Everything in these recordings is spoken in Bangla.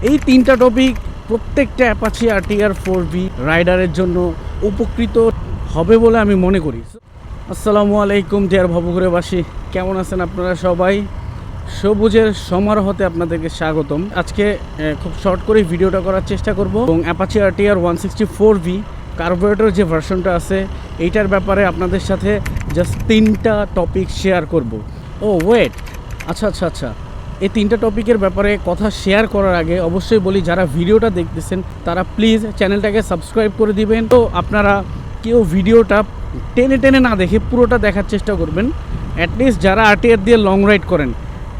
এই তিনটা টপিক প্রত্যেকটা অ্যাপাচি আরটিআর 4V রাইডারের জন্য উপকৃত হবে বলে আমি মনে করি। আসসালামু আলাইকুম ডিয়ার ভবঘুরেবাসী, কেমন আছেন আপনারা সবাই? সবুজের সমারোহতে আপনাদেরকে স্বাগতম। আজকে খুব শর্ট করে ভিডিওটা করার চেষ্টা করব এবং অ্যাপাচি আরটিআর 164V কার্বোরেটর যে ভার্সনটা আছে এইটার ব্যাপারে আপনাদের সাথে জাস্ট তিনটা টপিক শেয়ার করব। ও ওয়েট, আচ্ছা, এই তিনটা টপিকের ব্যাপারে কথা শেয়ার করার আগে অবশ্যই বলি, যারা ভিডিওটা দেখতেছেন তারা প্লিজ চ্যানেলটাকে সাবস্ক্রাইব করে দিবেন। তো আপনারা কেউ ভিডিওটা টেনে না দেখে পুরোটা দেখার চেষ্টা করবেন, অ্যাটলিস্ট যারা আরটিআর দিয়ে লং রাইড করেন।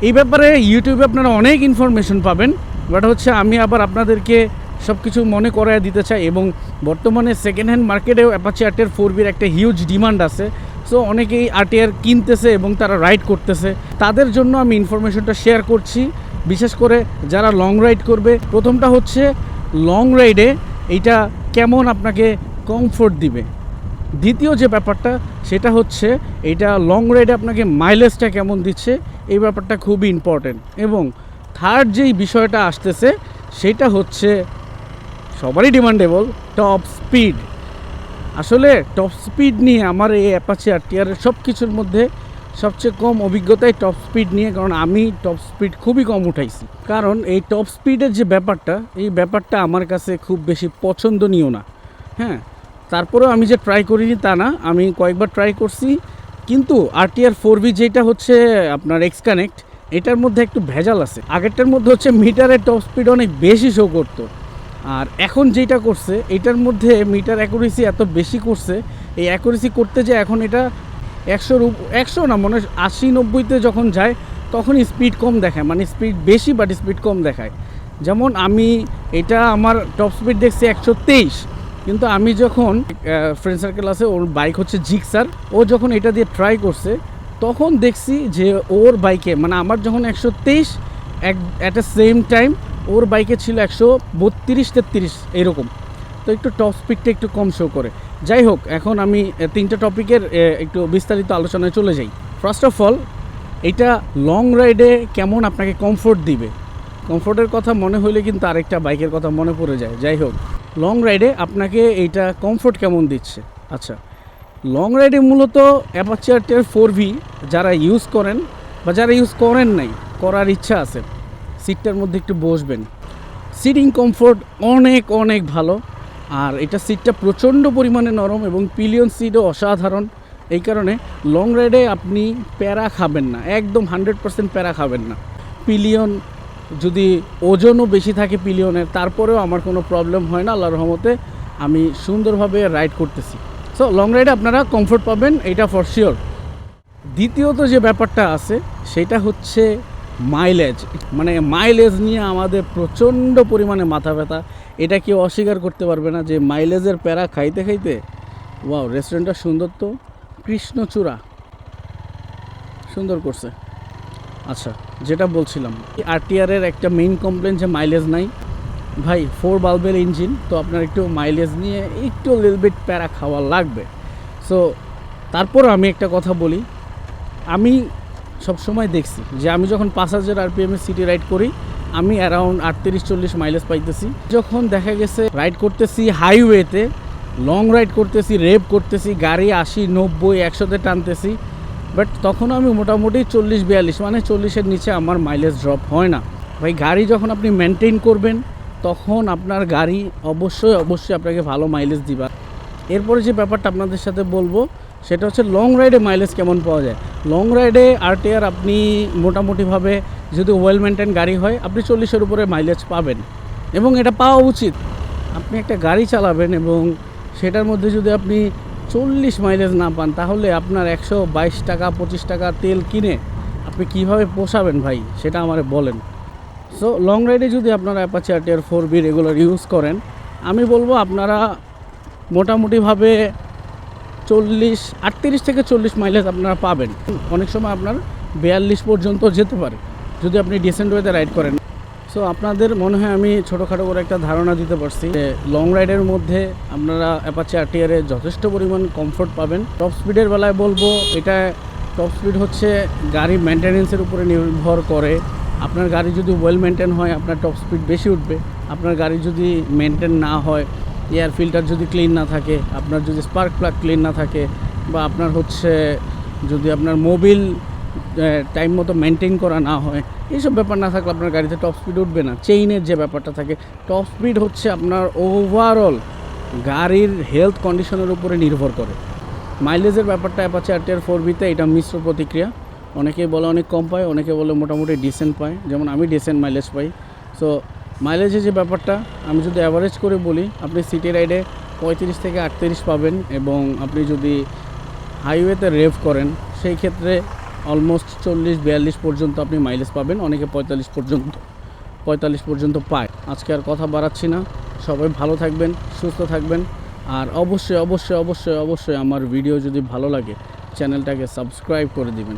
এই ব্যাপারে ইউটিউবে আপনারা অনেক ইনফরমেশন পাবেন, বাট হচ্ছে আমি আবার আপনাদেরকে সব কিছু মনে করায় দিতে চাই। এবং বর্তমানে সেকেন্ড হ্যান্ড মার্কেটেও অ্যাপাচি আরটিআর 4Vর একটা হিউজ ডিমান্ড আছে। সো অনেকেই আরটিআর কিনতেছে এবং তারা রাইড করতেছে, তাদের জন্য আমি ইনফরমেশনটা শেয়ার করছি। বিশেষ করে যারা লং রাইড করবে, প্রথমটা হচ্ছে লং রাইডে এইটা কেমন আপনাকে কমফোর্ট দিবে। দ্বিতীয় যে ব্যাপারটা সেটা হচ্ছে এইটা লং রাইডে আপনাকে মাইলেজটা কেমন দিচ্ছে, এই ব্যাপারটা খুবই ইম্পর্টেন্ট। এবং থার্ড যেই বিষয়টা আসতেছে সেটা হচ্ছে সবারই ডিমান্ডেবল, টপ স্পিড। আসলে টপ স্পিড নিয়ে আমার এই অ্যাপাচি আরটিআরের সব কিছুর মধ্যে সবচেয়ে কম অভিজ্ঞতায় টপ স্পিড নিয়ে, কারণ আমি টপ স্পিড খুবই কম উঠাইছি। কারণ এই টপ স্পিডের যে ব্যাপারটা, এই ব্যাপারটা আমার কাছে খুব বেশি পছন্দনীয় না। হ্যাঁ, তারপরেও আমি যে ট্রাই করিনি তা না, আমি কয়েকবার ট্রাই করছি। কিন্তু আরটিআর 4V যেটা হচ্ছে আপনার এক্স কানেক্ট, এটার মধ্যে একটু ভেজাল আছে। আগেরটার মধ্যে হচ্ছে মিটারের টপ স্পিড অনেক বেশি শো করতো, আর এখন যেটা করছে এটার মধ্যে মিটার অ্যাকুরেসি এত বেশি করছে। এই অ্যাকুরেসি করতে যে এখন এটা 100 না, মনে হয় 80-90তে যখন যায় তখনই স্পিড কম দেখায়, মানে স্পিড বেশি বাট স্পিড কম দেখায়। যেমন আমি এটা আমার টপ স্পিড দেখছি 123, কিন্তু আমি যখন ফ্রেন্ড সার্কেল আছে, ওর বাইক হচ্ছে জিক্সার, ও যখন এটা দিয়ে ট্রাই করছে তখন দেখছি যে ওর বাইকে, মানে আমার যখন 123 অ্যাট দ্য সেম টাইম ওর বাইকে ছিল 132-33 এরকম। তো একটু টপ স্পিডটা একটু কম শো করে। যাই হোক, এখন আমি তিনটা টপিকের একটু বিস্তারিত আলোচনায় চলে যাই। ফার্স্ট অফ অল, এটা লং রাইডে কেমন আপনাকে কমফোর্ট দিবে। কমফোর্টের কথা মনে হলে কিন্তু আরেকটা বাইকের কথা মনে পড়ে যায়। যাই হোক, লং রাইডে আপনাকে এইটা কমফোর্ট কেমন দিচ্ছে। আচ্ছা, লং রাইডে মূলত অ্যাপাচি আরটিআর 4V যারা ইউজ করেন বা যারা ইউজ করেন নাই, করার ইচ্ছা আছে, সিটটার মধ্যে একটু বসবেন। সিটিং কমফোর্ট অনেক ভালো, আর এটা সিটটা প্রচণ্ড পরিমাণে নরম এবং পিলিয়ন সিটও অসাধারণ। এই কারণে লং রাইডে আপনি প্যারা খাবেন না, একদম 100% প্যারা খাবেন না। পিলিয়ন যদি ওজনও বেশি থাকে পিলিয়নের, তারপরেও আমার কোনো প্রবলেম হয় না, আল্লাহর রহমতে আমি সুন্দরভাবে রাইড করতেছি। সো লং রাইডে আপনারা কমফোর্ট পাবেন, এটা ফর শিওর। দ্বিতীয়ত যে ব্যাপারটা আছে সেটা হচ্ছে মাইলেজ। মানে মাইলেজ নিয়ে আমাদের প্রচণ্ড পরিমাণে মাথা ব্যথা, এটা কেউ অস্বীকার করতে পারবে না যে মাইলেজের প্যারা খাইতে ওয়াও, রেস্টুরেন্টটা সুন্দর তো, কৃষ্ণচূড়া সুন্দর করছে। আচ্ছা, যেটা বলছিলাম, আরটিআরের একটা মেইন কমপ্লেন যে মাইলেজ নাই। ভাই 4 বাল্বের ইঞ্জিন, তো আপনার একটু মাইলেজ নিয়ে একটু লিটল বিট প্যারা খাওয়া লাগবে। সো তারপরও আমি একটা কথা বলি, আমি সবসময় দেখছি যে আমি যখন 5000 RPM সিটি রাইড করি আমি অ্যারাউন্ড 38-40 মাইলেজ পাইতেছি। যখন দেখা গেছে রাইড করতেছি হাইওয়েতে, লং রাইড করতেছি, রেপ করতেছি, গাড়ি 80-90-100তে টানতেছি, বাট তখন আমি মোটামুটি 40-42, মানে 40-এর নিচে আমার মাইলেজ ড্রপ হয় না। ভাই গাড়ি যখন আপনি মেনটেন করবেন তখন আপনার গাড়ি অবশ্যই আপনাকে ভালো মাইলেজ দিবা। এরপরে যে ব্যাপারটা আপনাদের সাথে বলবো সেটা হচ্ছে লং রাইডে মাইলেজ কেমন পাওয়া যায়। লং রাইডে আরটিআর আপনি মোটামুটিভাবে যদি ওয়েল মেনটেন গাড়ি হয় আপনি 40-এর উপরে মাইলেজ পাবেন, এবং এটা পাওয়া উচিত। আপনি একটা গাড়ি চালাবেন এবং সেটার মধ্যে যদি আপনি 40 মাইলেজ না পান, তাহলে আপনার 122 টাকা 25 টাকা তেল কিনে আপনি কীভাবে পোষাবেন ভাই, সেটা আমারে বলেন। সো লং রাইডে যদি আপনারা Apache RTR 4V regular use করেন, আমি বলবো আপনারা মোটামুটিভাবে 38-40 মাইলেজ আপনারা পাবেন। অনেক সময় আপনার 42 পর্যন্ত যেতে পারে যদি আপনি ডিসেন্ট ওয়েতে রাইড করেন। সো আপনাদের মনে হয় আমি ছোটোখাটো করে একটা ধারণা দিতে পারছি যে লং রাইডের মধ্যে আপনারা অ্যাপাচি আরটিআরে যথেষ্ট পরিমাণ কমফোর্ট পাবেন। টপ স্পিডের বেলায় বলবো, এটা টপ স্পিড হচ্ছে গাড়ি মেনটেন্যান্সের উপরে নির্ভর করে আপনার গাড়ি যদি ওয়েল মেনটেন হয় আপনার টপ স্পিড বেশি উঠবে। আপনার গাড়ি যদি মেনটেন না হয়, এয়ার ফিল্টার যদি ক্লিন না থাকে, আপনার যদি স্পার্ক প্লাগ ক্লিন না থাকে, বা আপনার হচ্ছে যদি আপনার মোবিল টাইম মতো মেনটেন করা না হয়, এইসব ব্যাপার না থাকলে আপনার গাড়িতে টপ স্পিড উঠবে না। চেইনের যে ব্যাপারটা থাকে, টপ স্পিড হচ্ছে আপনার ওভারঅল গাড়ির হেলথ কন্ডিশনের উপরে নির্ভর করে। মাইলেজের ব্যাপারটা অ্যাপাচি আরটিআর 4বিতে এটা মিশ্র প্রতিক্রিয়া। অনেকেই বলে অনেক কম পায়, অনেকে বলে মোটামুটি ডিসেন্ট পায়, যেমন আমি ডিসেন্ট মাইলেজ পাই। সো মাইলেজের যে ব্যাপারটা আমি যদি অ্যাভারেজ করে বলি, আপনি সিটি রাইডে 35 থেকে 38 পাবেন, এবং আপনি যদি হাইওয়েতে রেভ করেন সেই ক্ষেত্রে অলমোস্ট 40-42 পর্যন্ত আপনি মাইলেজ পাবেন। অনেকে 45 পর্যন্ত পায়। আজকে আর কথা বাড়াচ্ছি না, সবাই ভালো থাকবেন, সুস্থ থাকবেন। আর অবশ্যই অবশ্যই অবশ্যই অবশ্যই আমার ভিডিও যদি ভালো লাগে চ্যানেলটাকে সাবস্ক্রাইব করে দিবেন।